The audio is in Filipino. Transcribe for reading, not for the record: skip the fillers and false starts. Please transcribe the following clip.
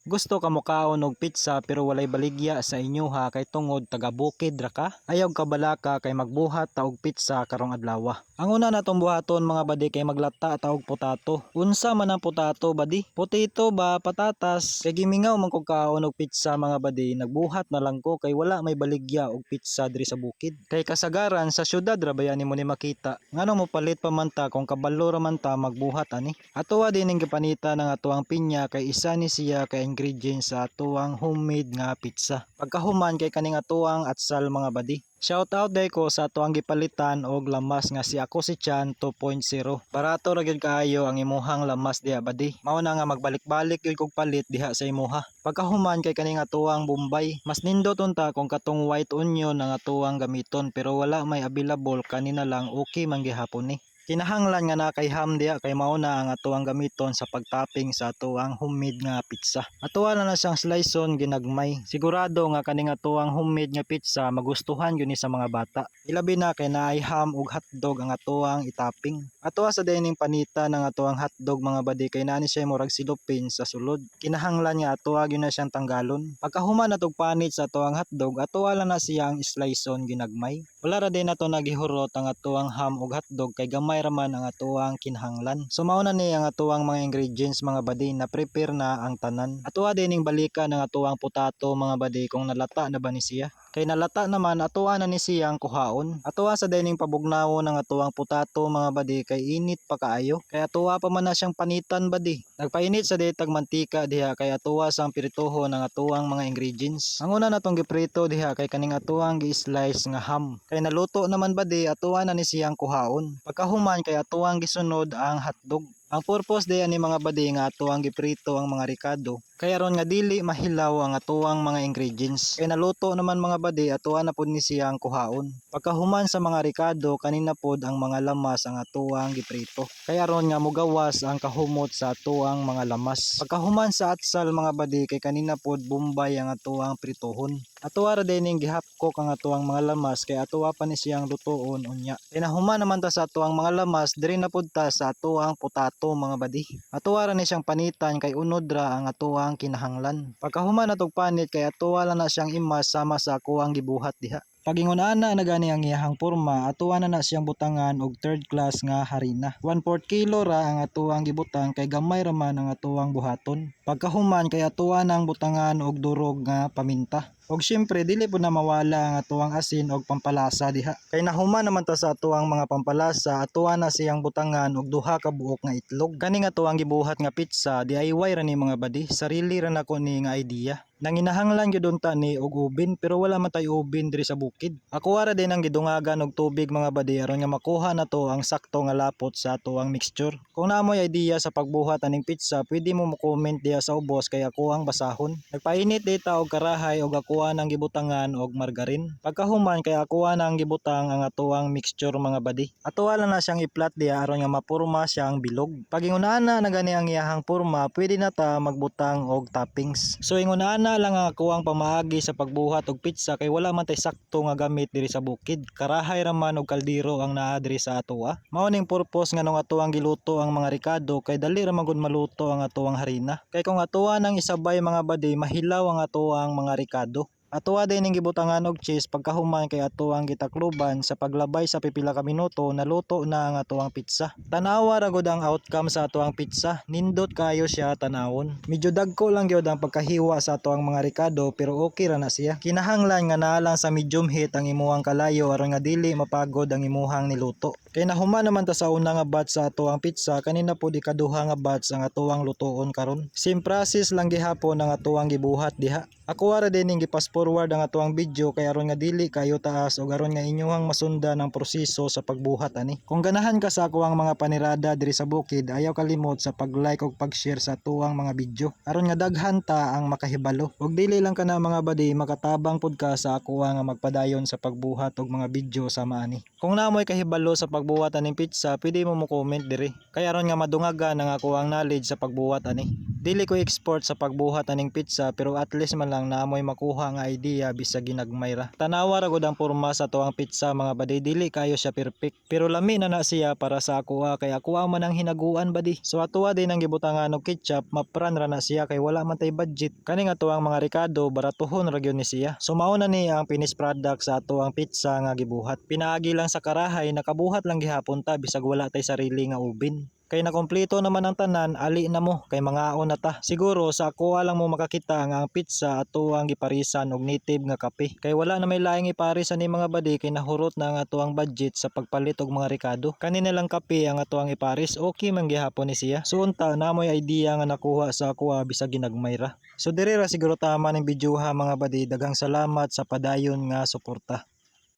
Gusto ka mokaon og pizza pero walay baligya sa inyo ha kay tungod taga bukid ra ka? Ayaw ka balaka kay magbuhat ta og pizza karong adlaw. Ang una natong buhaton mga badi kay maglata ta og potato. Unsa man ang potato badi? Potato ba patatas? Kay gimingaw man kog kaon og pizza mga badi, nagbuhat na lang ko kay wala may baligya og pizza diri sa bukid. Kay kasagaran sa syudad ra bayan nimo ni makita. Ngano mo palit pa man ta kung kabalo ra man ta magbuhat ani? Atowa din ning gipanita ng atuang pinya kay isa ni siya kay ingredients sa atuang homemade nga pizza. Pagkahuman kay kaning atuang atsal mga badi. Shout out day ko sa atuang gipalitan og lamas nga si ako si Chan 2.0. Barato ra gyud kaayo ang imuhang lamas diha badi. Mao na nga magbalik-balik gyud kog palit diha sa imuha. Pagkahuman kay kaning atuang Bombay, mas nindot unta kung katong white onion ang atuang gamiton pero wala may available kanina lang okay man gihapon ni. Kinahanglan nga na kay ham diha kay mao na ang atuang gamiton sa pagtopping sa atuang homemade nga pizza. Atuwa na siyang sliceon ginagmay. Sigurado nga kaning atuang homemade nga pizza magustuhan gyud ni sa mga bata. Ilabi na kay naay ham ug hotdog ang atuang itopping. Atuwa sa dining panita ng atuang hotdog mga badi kay naani siya murag silupin sa sulod. Kinahanglan nga atuwa gyud na siyang tanggalon. Pagkahuman natog panit sa atuang hotdog, atuwa lang na siyang sliceon ginagmay. Wala ra din nato nagihurot ang atuang ham ug hotdog kay gamay raman ang atuang kinahanglan. So mao na ni ang atuang mga ingredients mga badi na prepare na ang tanan. Atuwa din ning balika ng atuang potato mga badi kung nalata na ba ni siya. Kay nalata naman atuwa na ni siyang kuhaon. Atuwa sa dining pabugnawon ng atuang potato mga badi kay init pa kaayo. Kay atuwa pa man na siyang panitan badi. Nagpainit sa ditag mantika diha kay atuwa sang piritoho ng atuang mga ingredients. Ang una natong giprito diha kay kaning atuang gi-slice nga ham. Kay naluto naman badi atuwa na ni siyang kuhaon. Pagkahuman kay atuang gisunod ang hotdog. Ang purpose diyan ni mga badi nga atuang giprito ang mga ricado. Kaya ron nga dili mahilaw ang atuang mga ingredients. Kay naluto naman mga badi atuwa na pud ni siyang kuhaon. Pagkahuman sa mga ricado kanina pod ang mga lamas ang atuang giprito. Kaya ron nga mugawas ang kahumot sa atuang mga lamas. Pagkahuman sa atsal mga badi kay kanina pod Bombay ang atuang pritohon. Atuwa ra dining gihapkok ang atuang mga lamas kay atuwa pa ni siyang lutoon unya. Kay nahuman naman ta sa atuang mga lamas diri na pud ta sa atuang potato mga badi. Atuwa ra ni siyang panitan kay unod ra ang atuang kinahanglan. Pagkahuman natog panit kay atuwa lang na siyang imas sama sa kuwang gibuhat diha. Pagingon ana na gani ang iyahang porma, atuwa na siyang butangan og third class nga harina. 1/4 kilo ra ang atuang gibutang kay gamay ra man ang atuang buhaton. Pagkahuman kay atuwa nang butangan og durog nga paminta. Og syempre dili po na mawala ang atuang asin og pampalasa diha. Kay nahuman naman ta sa atuang mga pampalasa, atuwa na siyang butangan og duha ka buok nga itlog. Kani nga atuang gibuhat nga pizza, DIY ra ni mga badi, sarili ra nako ni nga idea. Nanginahanglan gyud unta ni og ubin pero wala man tay ubin diri sa bukid. Ako ra din ang gidungagan og tubig mga badi aron nga makuha nato ang sakto nga lapot sa atuang mixture. Kung naamoy idea sa pagbuhat aning pizza, pwede mo mo-comment diha sa ubos kay ako ang basahon. Nagpainit dita og karahay og akuha nang gibutangan og margarin. Pagkahuman kay akuha nang gibutang ang atuang mixture mga badi. Atuwa lang na siyang iplat diha aron nga mapurma siyang bilog. Pag ingunana na gani ang iyahang purma, pwede na ta magbutang og toppings. So ingunana lang ang akuang pamaagi sa pagbuhat og pizza kay wala man tay sakto nga gamit diri sa bukid. Karahay ra man og kaldero ang naa diri sa atoa. Mao ning purpose nga nung atuang giluto ang mga ricado kay dali ra man gud maluto ang atuang harina. Kay kung atuwa nang isabay mga badi mahilaw ang atuang mga ricado. Atuwa din ning gibutangan og cheese pagkahuman kay atuang gitakloban sa paglabay sa pipila ka minuto naluto na ang atuang pizza. Tanawa ra gud ang outcome sa atuang pizza. Nindot kayo siya tanawon. Medyo dagko lang gyud ang pagkahiwa sa atuang mga ricado pero okay ra na siya. Kinahanglan nga naa lang sa medium heat ang imuhang kalayo aron nga dili mapagod ang imuhang niluto. Kay nahuman naman ta sa una nga batch sa atuang pizza, kanina po di kaduha nga batch ang atuang lutoon karon. Same process lang gihapon ang atuang gibuhat diha. Ako ara din ning gipas forward ang atuang video kay aron nga dili kayo taas o aron nga inyong masundan ang proseso sa pagbuhat ani. Kung ganahan ka sa akuang mga panirada diri sa bukid, ayaw kalimot sa pag-like ug pag-share sa atuang mga video aron nga daghan ta ang makahibalo. Ug dili lang kana mga badi makatabang pud ka sa akuang nga magpadayon sa pagbuhat og mga video sama ani. Kung naamoy kahibalo sa pagbuhat aning pizza, pwede mo comment diri. Kay aron nga madungagan ang akuang knowledge sa pagbuhat ani. Dili ko expert sa pagbuhat aning pizza pero at least man lang naamoy makuha nga idea bisag ginagmay ra. Tanawa ra gud ang porma sa tuang pizza mga badi, dili kayo siya perfect. Pero lami na siya para sa ako kay ako man ang hinaguan badi. So atuwa din ang gibutangan og ketchup, mapran ra na siya kay wala man tay budget. Kani nga tuang mga Ricardo baratuhon ra gyud ni siya. So mao na ni ang finished product sa atuang pizza nga gibuhat. Pinaagi lang sa karahay, nakabuhat lang gihapon ta bisag wala tay sarili nga ubin. Kay nakompleto naman ang tanan, ali na mo kay mangaon na ta. Siguro sa ako lang mo makakita nga ang pizza ato ang giparisan og native nga kape. Kay wala na may laing iparisan ni mga badi kay nahurot na ang ato ang budget sa pagpalit og mga Ricardo. Kanina lang kape ang ato ang iparis, okay man gihapon ni siya. So unta namoy idea nga nakuha sa ako bisag ginagmay ra. So diri ra siguro tama ning video ha mga badi. Daghang salamat sa padayon nga suporta.